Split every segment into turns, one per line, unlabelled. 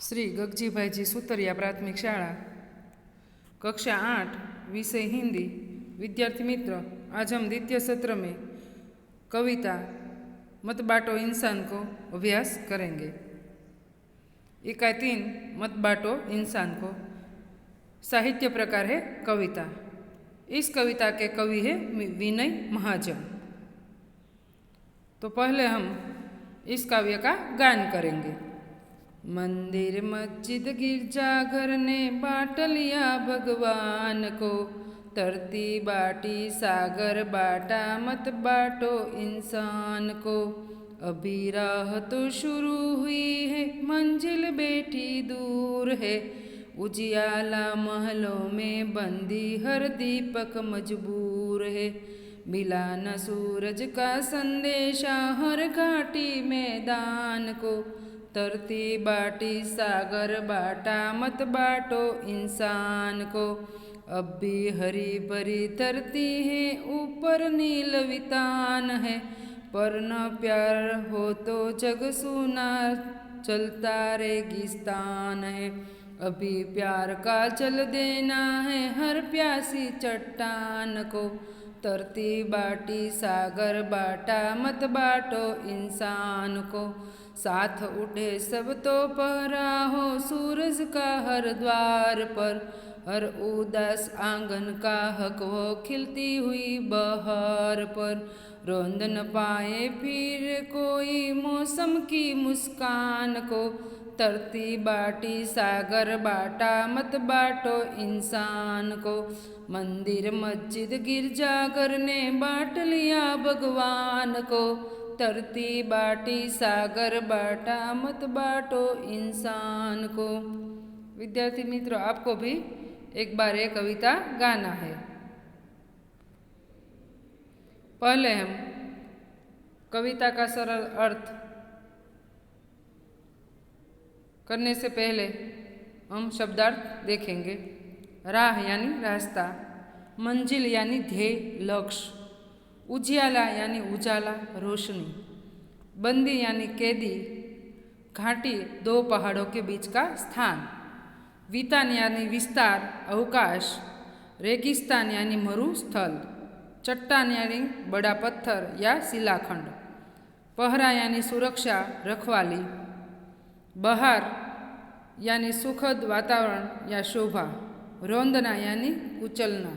श्री गगजीभाई जी सुतरिया प्राथमिक शाळा कक्षा 8 विषय हिंदी। विद्यार्थी मित्र, आज हम द्वितीय सत्र में कविता मत बांटो इंसान को अभ्यास करेंगे। इकाई 3 मत बांटो इंसान को। साहित्य प्रकार है कविता। इस कविता के कवि है विनय महाजन। तो पहले हम इस काव्य का गान करेंगे। मंदिर मस्जिद गिरजाघर ने बांट लिया भगवान को, धरती बाटी सागर बाटा मत बांटो इंसान को। अभी राह तो शुरू हुई है मंजिल बेटी दूर है, उजियाला महलों में बंदी हर दीपक मजबूर है। मिला न सूरज का संदेशा हर घाटी मैदान को, धरती बाटी सागर बाटा मत बांटो इंसान को। अब भी हरी भरी धरती है ऊपर नील वितान है, पर न प्यार हो तो जग सूना चलता रेगिस्तान है। अभी प्यार का जल देना है हर प्यासी चट्टान को, धरती बाटी सागर बाटा मत बांटो इंसान को। साथ उठे सब तो पहरा हो सूरज का हर द्वार पर, हर उदास आंगन का हक हो खिलती हुई बहार पर। रोंद न पाए फिर कोई मौसम की मुस्कान को, धरती बाटी सागर बाटा मत बांटो इंसान को। मंदिर मस्जिद गिरजाघर ने बांट लिया भगवान को, धरती बाटी सागर बाटा मत बांटो इंसान को। विद्यार्थी मित्रों, आपको भी एक बार ये कविता गाना है। पहले हम कविता का सरल अर्थ करने से पहले हम शब्दार्थ देखेंगे। राह यानी रास्ता, मंजिल यानी ध्येय लक्ष्य, उजियाला यानी उजाला रोशनी, बंदी यानी कैदी घाटी दो पहाड़ों के बीच का स्थान, वितान यानी विस्तार अवकाश, रेगिस्तान यानी मरुस्थल, चट्टान यानी बड़ा पत्थर या शिलाखंड, पहरा यानी सुरक्षा रखवाली, बहार यानी सुखद वातावरण या शोभा, रोंदना यानी कुचलना,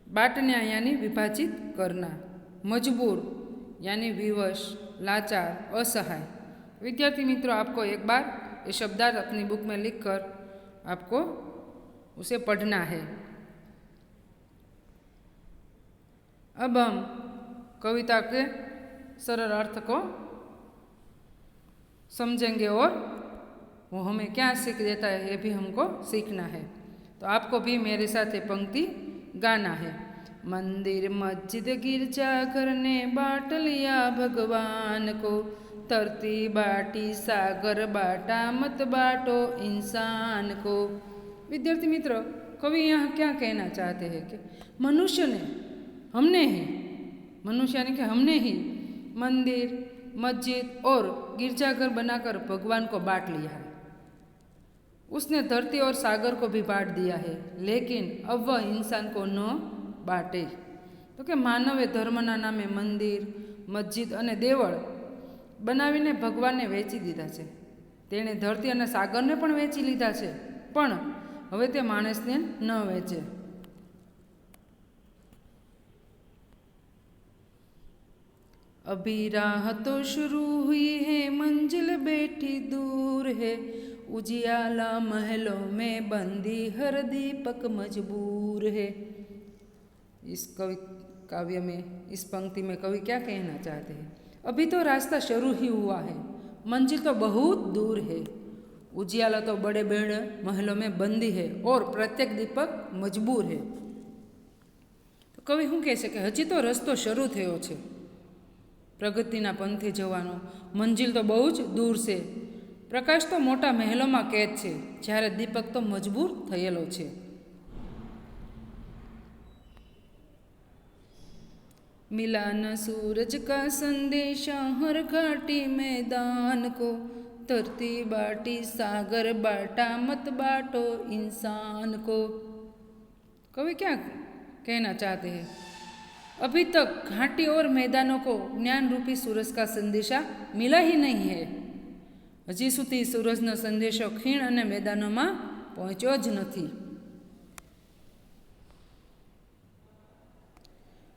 बांटना यानी विभाजित करना, मजबूर यानी विवश लाचार असहाय। विद्यार्थी मित्रों, आपको एक बार ये शब्दार्थ अपनी बुक में लिखकर आपको उसे पढ़ना है। अब हम कविता के सरल अर्थ को समझेंगे और वो हमें क्या सीख देता है ये भी हमको सीखना है। तो आपको भी मेरे साथ ये पंक्ति गाना है। मंदिर मस्जिद गिरजाघर ने बांट लिया भगवान को, धरती बाटी सागर बाटा मत बांटो इंसान को। विद्यार्थी मित्रों, कवि यहाँ क्या कहना चाहते हैं कि मनुष्य ने हमने ही मनुष्य यानी कि हमने ही मंदिर मस्जिद और गिरजाघर बनाकर भगवान को बांट लिया है। उसने धरती और सागर को भी बांट दिया है, लेकिन अब वह इंसान को न बाटे। तो કે માનવે ધર્મના નામે મંદિર મસ્જિદ અને દેવળ બનાવીને ભગવાનને વેચી દીધા છે। તેણે ધરતી અને સાગરને પણ વેચી લીધા છે, પણ હવે તે માણસને ન વેચે। अभी राह तो शुरू हुई है मंजिल बेटी दूर है, उजियाला महलों में बंदी हर दीपक मजबूर है। इस काव्य में, इस पंक्ति में कवि क्या कहना चाहते हैं? अभी तो रास्ता शुरू ही हुआ है, मंजिल तो बहुत दूर है, उजियाला तो बड़े बड़े महलों में बंदी है और प्रत्येक दीपक मजबूर है। तो कवि શું કહે છે કે હજી તો રસ્તો શરૂ થયો છે, પ્રગતિના પંથે જવાનો, મંજિલ તો બહુ જ દૂર છે, પ્રકાશ તો મોટા મહેલોમાં કેદ છે, જ્યારે દીપક તો મજબૂર થયેલો છે। मिला न सूरज का संदेशा हर घाटी मैदान को, धरती बाटी सागर बाटा मत बाटो इंसान को। कवि क्या कहना चाहते हैं? अभी तक घाटी और मैदानों को ज्ञान रूपी सूरज का संदेशा मिला ही नहीं है। हजी सुधी सूरजनो संदेशो खीण अने मैदानों में पहोंच्यो ज नथी।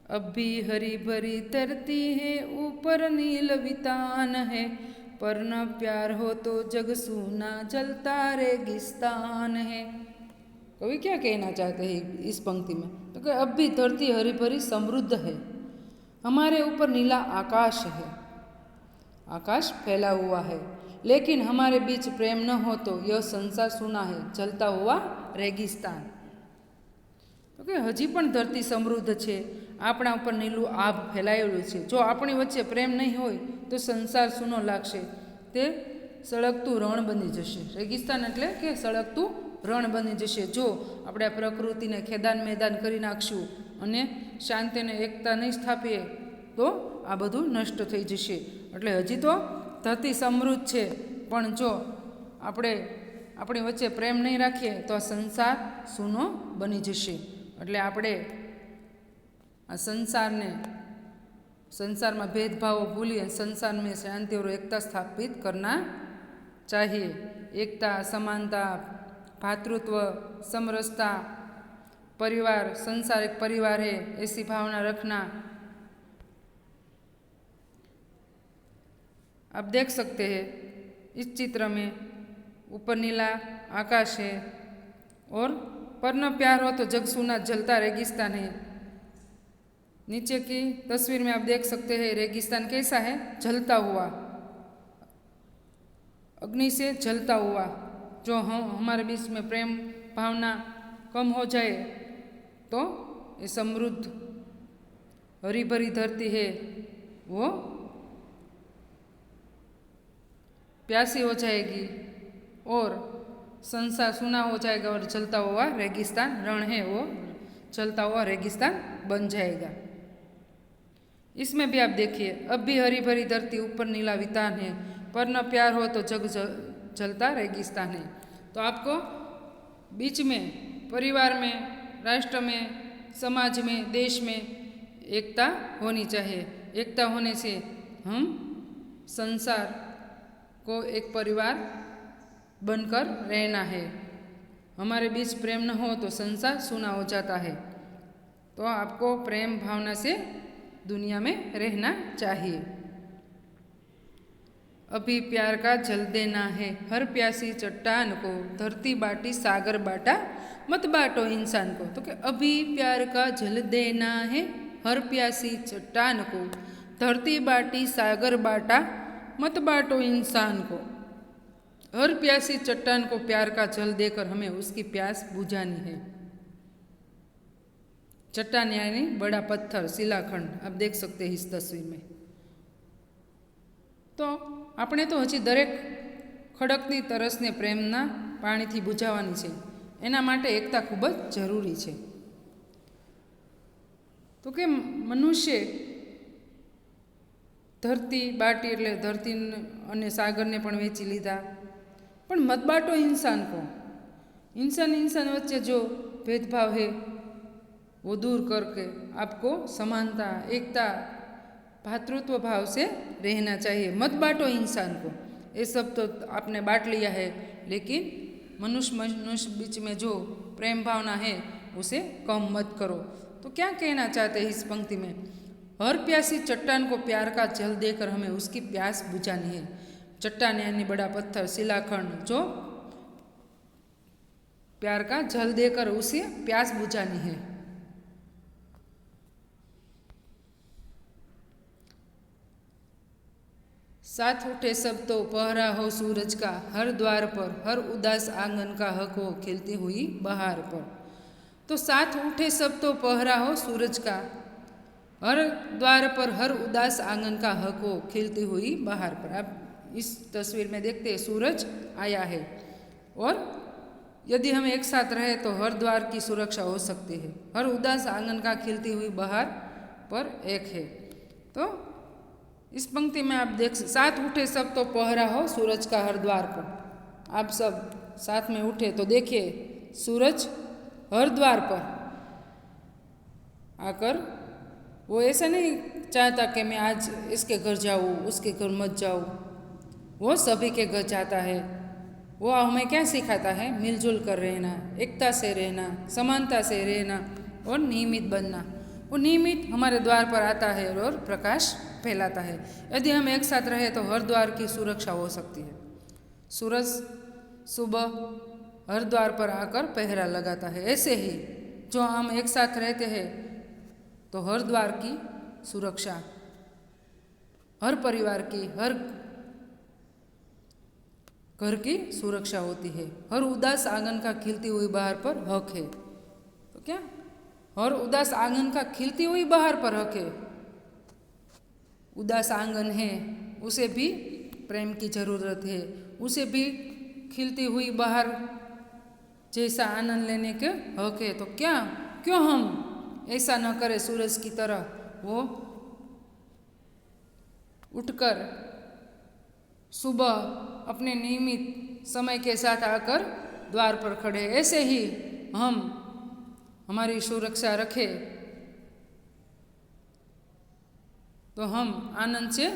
अब भी हरी भरी धरती है, ऊपर नील वितान है, पर न प्यार हो तो जग सूना जलता रेगिस्तान है। कवि क्या कहना चाहते हैं इस पंक्ति में? तो कि अब भी धरती हरी भरी समृद्ध है, हमारे ऊपर नीला आकाश है, आकाश फैला हुआ है, लेकिन हमारे बीच प्रेम न हो तो यह संसार सूना है, जलता हुआ रेगिस्तान। तो कि हजी पण धरती समृद्ध है, આપણા ઉપર નીલું આભ ફેલાયેલું છે। જો આપણી વચ્ચે પ્રેમ નહીં હોય તો સંસાર સૂનો લાગશે, તે સળગતું રણ બની જશે। રેગિસ્તાન એટલે કે સળગતું રણ બની જશે। જો આપણે આ પ્રકૃતિને ખેદાન મેદાન કરી નાખશું અને શાંતિને એકતા નહીં સ્થાપીએ તો આ બધું નષ્ટ થઈ જશે। એટલે હજી તો ધરતી સમૃદ્ધ છે, પણ જો આપણે આપણી વચ્ચે પ્રેમ નહીં રાખીએ તો આ સંસાર સૂનો બની જશે। એટલે આપણે आ संसार में भेदभाव भूली संसार में शांति और एकता स्थापित करना चाहिए। एकता, समानता, भातृत्व, समरसता, परिवार, संसार एक परिवार है, ऐसी भावना रखना। आप देख सकते हैं इस चित्र में ऊपर नीला आकाश है और पर न प्यार हो तो जग सूना जलता रेगिस्तान है। नीचे की तस्वीर में आप देख सकते हैं रेगिस्तान कैसा है, जलता हुआ, अग्नि से जलता हुआ। जो हमारे बीच में प्रेम भावना कम हो जाए तो ये समृद्ध हरी भरी धरती है वो प्यासी हो जाएगी और संसार सूना हो जाएगा और जलता हुआ रेगिस्तान रण है वो जलता हुआ रेगिस्तान बन जाएगा। इसमें भी आप देखिए, अब भी हरी भरी धरती, ऊपर नीला वितान है, पर न प्यार हो तो जग जलता रेगिस्तान है। तो आपको बीच में, परिवार में, राष्ट्र में, समाज में, देश में एकता होनी चाहिए। एकता होने से हम संसार को एक परिवार बनकर रहना है। हमारे बीच प्रेम न हो तो संसार सूना हो जाता है। तो आपको प्रेम भावना से दुनिया में रहना चाहिए। अभी प्यार का जल देना है हर प्यासी चट्टान को, धरती बाटी सागर बाटा मत बाटो इंसान को। तो कि अभी प्यार का जल देना है हर प्यासी चट्टान को, धरती बाटी सागर बाटा मत बाटो इंसान को। हर प्यासी चट्टान को प्यार का जल देकर हमें उसकी प्यास बुझानी है। चट्टान यानी बड़ा पत्थर, शिलाखंड, आप देख सकते हैं इस तस्वीर में। तो આપણે તો હજી દરેક ખડકની તરસને પ્રેમના પાણીથી બુઝાવવાની છે, એના માટે એકતા ખૂબ જ જરૂરી છે। તો કે મનુષ્ય ધરતી બાટી એટલે ધરતી અને સાગરને પણ વેચી લીધા, પણ મત બાટો इंसान को, इंसान वच्चे जो भेदभाव है वो दूर करके आपको समानता, एकता, भातृत्व भाव से रहना चाहिए। मत बांटो इंसान को, ये सब तो आपने बांट लिया है, लेकिन मनुष्य बीच में जो प्रेम भावना है उसे कम मत करो। तो क्या कहना चाहते हैं इस पंक्ति में? हर प्यासी चट्टान को प्यार का जल देकर हमें उसकी प्यास बुझानी है। चट्टान यानी बड़ा पत्थर, शिलाखंड, जो प्यार का जल देकर उसे प्यास बुझानी है। साथ उठे सब तो पहरा हो सूरज का, हर द्वार पर हर उदास आंगन का हक हो खिलती हुई बहार पर। तो साथ उठे सब तो पहरा हो सूरज का, हर द्वार पर हर उदास आंगन का हक हो खिलती हुई बहार पर। आप इस तस्वीर में देखते हैं सूरज आया है, और यदि हम एक साथ रहे तो हर द्वार की सुरक्षा हो सकती है। हर उदास आंगन का खिलती हुई बहार पर एक है। तो इस पंक्ति में आप देख साथ उठे सब तो पहरा हो सूरज का हर द्वार पर। आप सब साथ में उठे तो देखिए सूरज हर द्वार पर आकर वो ऐसा नहीं चाहता कि मैं आज इसके घर जाऊँ उसके घर मत जाऊँ, वो सभी के घर जाता है। वो हमें क्या सिखाता है? मिलजुल कर रहना, एकता से रहना, समानता से रहना और नियमित बनना। वो नियमित हमारे द्वार पर आता है और प्रकाश फैलाता है। यदि हम एक साथ रहे तो हर द्वार की सुरक्षा हो सकती है। सूरज सुबह हर द्वार पर आकर पहरा लगाता है, ऐसे ही जो हम एक साथ रहते हैं तो हर द्वार की सुरक्षा, हर परिवार की, हर घर की सुरक्षा होती है। हर उदास आंगन का खिलती हुई बहार पर हक है। तो क्या हर उदास आंगन का खिलती हुई बहार पर हक है? उदास आंगन है उसे भी प्रेम की ज़रूरत है, उसे भी खिलती हुई बहार जैसा आनंद लेने के हक है। तो क्या क्यों हम ऐसा न करें सूरज की तरह, वो उठकर सुबह अपने नियमित समय के साथ आकर द्वार पर खड़े। ऐसे ही हम हमारी सुरक्षा रखें तो हम आनंद से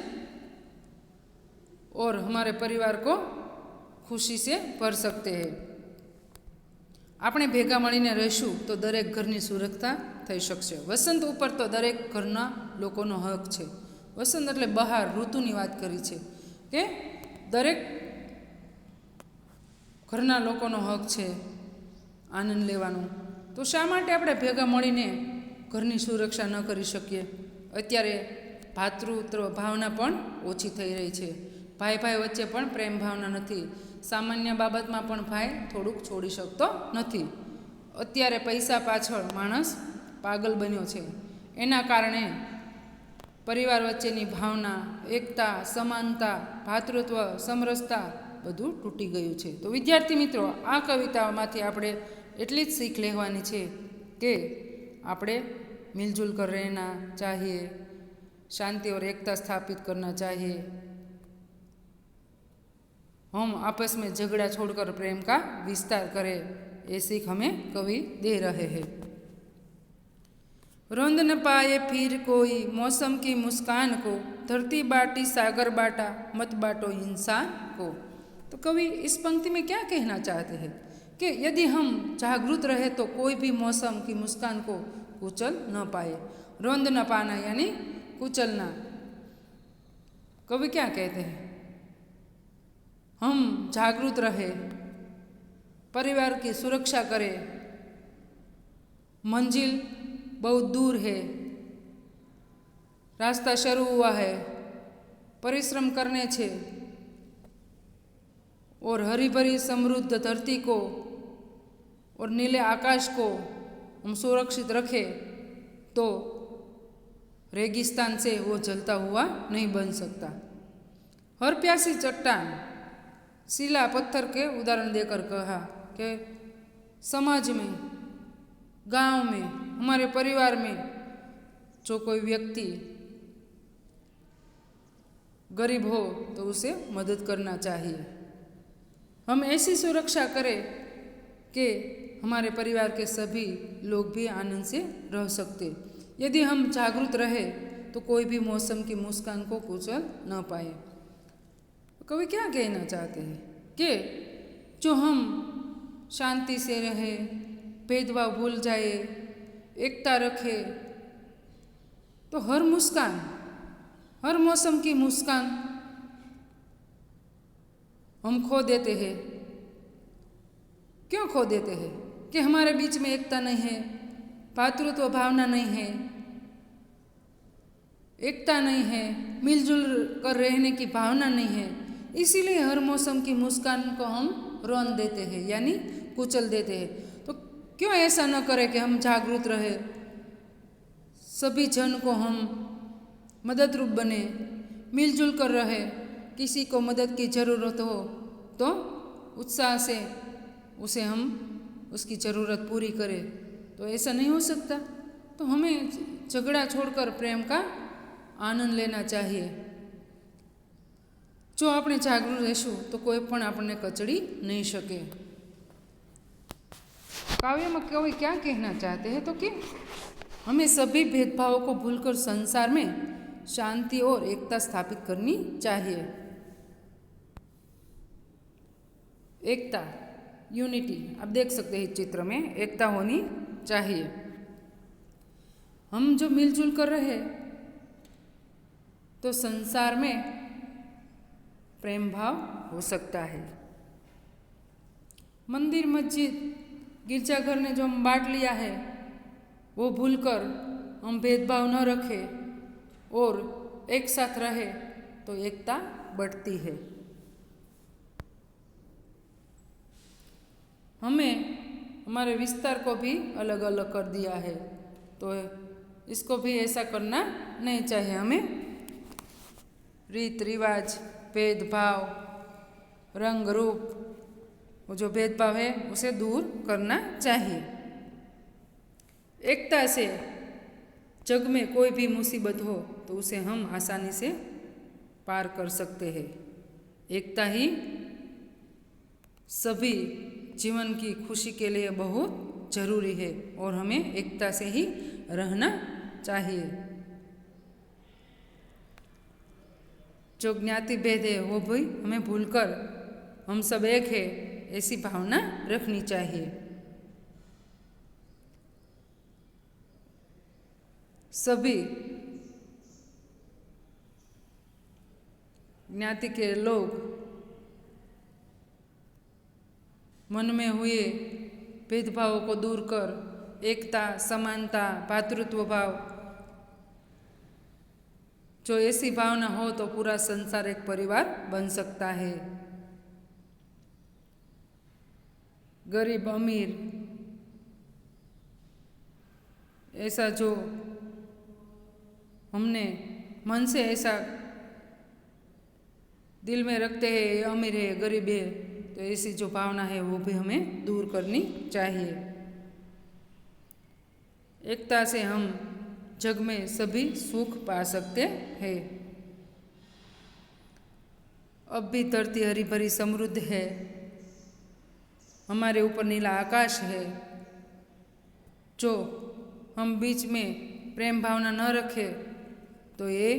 और हमारे परिवार को खुशी से भर सकते हैं। આપણે ભેગા મળીને રહીશું તો દરેક ઘરની સુરક્ષા થઈ શકશે। વસંત ઉપર તો દરેક ઘરના લોકોનો હક છે। વસંત એટલે બહાર, ઋતુની વાત કરી છે કે દરેક ઘરના લોકોનો હક છે આનંદ લેવાનો। તો શા માટે આપણે ભેગા મળીને ઘરની સુરક્ષા ન કરી શકીએ? અત્યારે ભાતૃત્વ ભાવના પણ ઓછી થઈ રહી છે। ભાઈ ભાઈ વચ્ચે પણ પ્રેમ ભાવના નથી। સામાન્ય બાબતમાં પણ ભાઈ થોડુંક છોડી શકતો નથી। અત્યારે પૈસા પાછળ માણસ પાગલ બન્યો છે। એના કારણે પરિવાર વચ્ચેની ભાવના, એકતા, સમાનતા, ભાતૃત્વ, સમરસતા બધું તૂટી ગયું છે। તો વિદ્યાર્થી મિત્રો, આ કવિતાઓમાંથી આપણે એટલી જ શીખ લેવાની છે કે આપણે मिलजुल कर रहना चाहिए, शांति और एकता स्थापित करना चाहिए। हम आपस में झगड़ा छोड़कर प्रेम का विस्तार करें, ये सीख हमें कवि दे रहे हैं। रोंद न पाए फिर कोई मौसम की मुस्कान को, धरती बाटी सागर बाटा मत बाटो इंसान को। तो कवि इस पंक्ति में क्या कहना चाहते हैं कि यदि हम जागरूक रहे तो कोई भी मौसम की मुस्कान को कुचल न पाए। रोंद न पाना यानी कुचलना। कवि क्या कहते हैं? हम जागरूक रहे, परिवार की सुरक्षा करें। मंजिल बहुत दूर है, रास्ता शुरू हुआ है, परिश्रम करने छे और हरी भरी समृद्ध धरती को और नीले आकाश को हम सुरक्षित रखें तो रेगिस्तान से वो जलता हुआ नहीं बन सकता। हर प्यासी चट्टान, शिला, पत्थर के उदाहरण देकर कहा कि समाज में, गांव में, हमारे परिवार में जो कोई व्यक्ति गरीब हो तो उसे मदद करना चाहिए। हम ऐसी सुरक्षा करें कि हमारे परिवार के सभी लोग भी आनंद से रह सकते। यदि हम जागरूक रहे तो कोई भी मौसम की मुस्कान को कुचल न पाए। कवि क्या कहना चाहते हैं कि जो हम शांति से रहे, भेदभाव भूल जाए, एकता रखे तो हर मुस्कान, हर मौसम की मुस्कान हम खो देते हैं। क्यों खो देते हैं? कि हमारे बीच में एकता नहीं है, भातृत्व भावना नहीं है, एकता नहीं है, मिलजुल कर रहने की भावना नहीं है। इसीलिए हर मौसम की मुस्कान को हम रौन देते हैं यानी कुचल देते हैं। तो क्यों ऐसा न करें कि हम जागरूक रहे, सभी जन को हम मदद रूप बने, मिलजुल कर रहे। किसी को मदद की ज़रूरत हो तो उत्साह से उसे हम उसकी ज़रूरत पूरी करें। तो ऐसा नहीं हो सकता। तो हमें झगड़ा छोड़कर प्रेम का आनंद लेना चाहिए। જો આપણે જાગૃત રહીશું તો કોઈ પણ આપણને કચડી નહીં શકે। काव्य में कवि क्या कहना चाहते हैं तो कि हमें सभी भेदभावों को भूलकर संसार में शांति और एकता स्थापित करनी चाहिए। एकता, यूनिटी, आप देख सकते हैं चित्र में एकता होनी चाहिए। हम जो मिलजुल कर रहे तो संसार में प्रेम भाव हो सकता है। मंदिर, मस्जिद, गिरजाघर ने जो हम बांट लिया है वो भूलकर हम भेदभाव न रखें और एक साथ रहे तो एकता बढ़ती है। हमें हमारे विस्तार को भी अलग अलग कर दिया है तो इसको भी ऐसा करना नहीं चाहिए। हमें रीत रिवाज, भेदभाव, रंग रूप, वो जो भेदभाव है उसे दूर करना चाहिए। एकता से जग में कोई भी मुसीबत हो तो उसे हम आसानी से पार कर सकते हैं। एकता ही सभी जीवन की खुशी के लिए बहुत जरूरी है और हमें एकता से ही रहना चाहिए। जो ज्ञाति भेद है वो भी हमें भूलकर हम सब एक है ऐसी भावना रखनी चाहिए। सभी ज्ञाति के लोग मन में हुए भेदभावों को दूर कर एकता, समानता, भातृत्व भाव, जो ऐसी भावना हो तो पूरा संसार एक परिवार बन सकता है। गरीब अमीर ऐसा जो हमने मन से ऐसा दिल में रखते हैं, ये अमीर है, गरीब है, तो ऐसी जो भावना है वो भी हमें दूर करनी चाहिए। एकता से हम जग में सभी सुख पा सकते हैं। अब भी धरती हरी भरी समृद्ध है, हमारे ऊपर नीला आकाश है। जो हम बीच में प्रेम भावना न रखें तो ये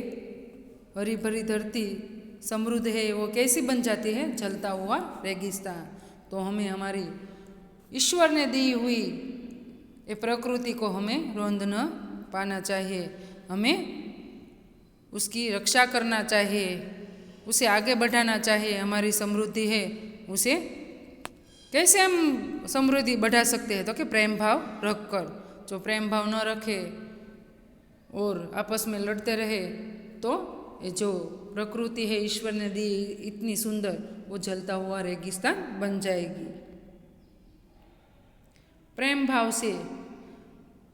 हरी भरी धरती समृद्ध है वो कैसी बन जाती है? जलता हुआ रेगिस्तान। तो हमें हमारी ईश्वर ने दी हुई ये प्रकृति को हमें रोंद न पाना चाहिए। हमें उसकी रक्षा करना चाहिए, उसे आगे बढ़ाना चाहिए। हमारी समृद्धि है, उसे कैसे हम समृद्धि बढ़ा सकते हैं? तो कि प्रेम भाव रखकर। जो प्रेम भाव न रखे और आपस में लड़ते रहे तो ये जो प्रकृति है ईश्वर ने दी इतनी सुंदर, वो जलता हुआ रेगिस्तान बन जाएगी। प्रेम भाव से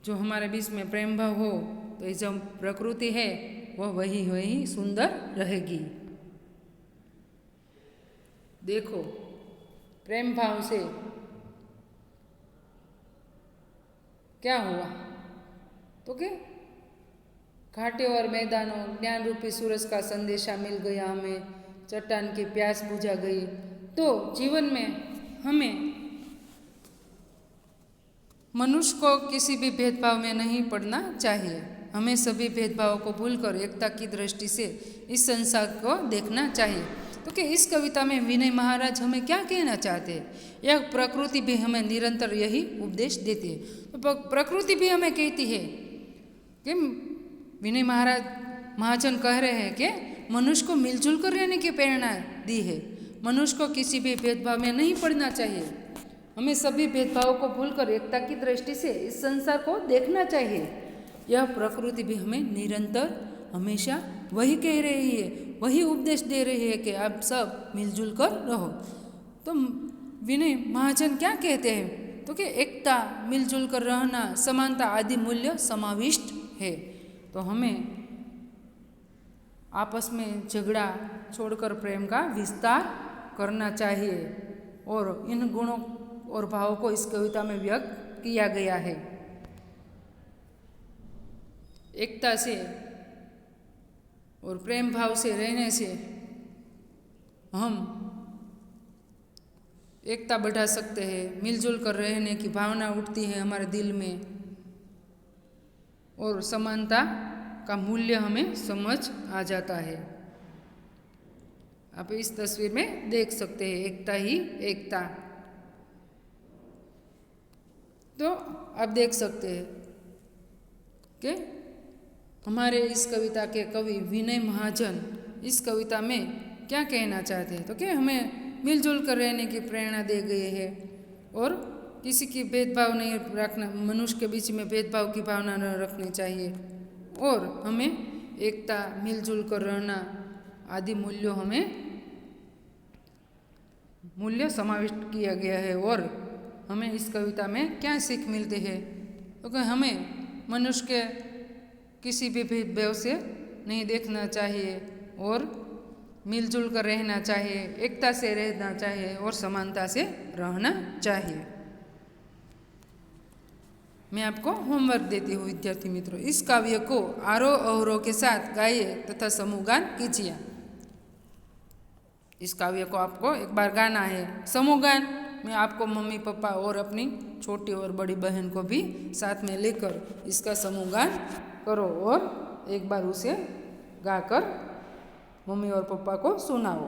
जो हमारे बीच में प्रेम भाव हो तो ये जो प्रकृति है वह वही वही सुंदर रहेगी। देखो प्रेम भाव से क्या हुआ तो कि घाटे और मैदानों ज्ञान रूपी सूरज का संदेशा मिल गया हमें, चट्टान की प्यास बुझा गई। तो जीवन में हमें मनुष्य को किसी भी भेदभाव में नहीं पड़ना चाहिए। हमें सभी भेदभावों को भूलकर एकता की दृष्टि से इस संसार को देखना चाहिए। तो कि इस कविता में विनय महाराज हमें क्या कहना चाहते हैं? यह प्रकृति भी हमें निरंतर यही उपदेश देती है। तो प्रकृति भी हमें कहती है कि विनय महाराज महाजन कह रहे हैं कि मनुष्य को मिलजुल कर रहने की प्रेरणा दी है। मनुष्य को किसी भी भेदभाव में नहीं पड़ना चाहिए। हमें सभी भेदभावों को भूलकर एकता की दृष्टि से इस संसार को देखना चाहिए। यह प्रकृति भी हमें निरंतर हमेशा वही कह रही है, वही उपदेश दे रही है कि आप सब मिलजुल कर रहो। तो विनय महाजन क्या कहते हैं? तो कि एकता, मिलजुल कर रहना, समानता आदि मूल्य समाविष्ट है। तो हमें आपस में झगड़ा छोड़कर प्रेम का विस्तार करना चाहिए और इन गुणों और भावों को इस कविता में व्यक्त किया गया है। एकता से और प्रेम भाव से रहने से हम एकता बढ़ा सकते हैं, मिलजुल कर रहने की भावना उठती है हमारे दिल में और समानता का मूल्य हमें समझ आ जाता है। आप इस तस्वीर में देख सकते हैं एकता ही एकता। तो आप देख सकते हैं कि हमारे इस कविता के कवि विनय महाजन इस कविता में क्या कहना चाहते हैं, तो कि हमें मिलजुल कर रहने की प्रेरणा दे गए हैं और किसी की भेदभाव नहीं रखना, मनुष्य के बीच में भेदभाव की भावना न रखनी चाहिए और हमें एकता मिलजुल कर रहना आदि मूल्यों हमें मूल्य समाविष्ट किया गया है। और हमें इस कविता में क्या सीख मिलती है, क्योंकि हमें मनुष्य के किसी भी भेदभाव से नहीं देखना चाहिए और मिलजुल कर रहना चाहिए, एकता से रहना चाहिए और समानता से रहना चाहिए। मैं आपको होमवर्क देती हूँ विद्यार्थी मित्रों, इस काव्य को आरोह अवरोह के साथ गाइए तथा समूह गान कीजिए। इस काव्य को आपको एक बार गाना है। समूह गान में आपको मम्मी पापा और अपनी छोटी और बड़ी बहन को भी साथ में लेकर इसका समूह गान करो और एक बार उसे गाकर मम्मी और पापा को सुनाओ।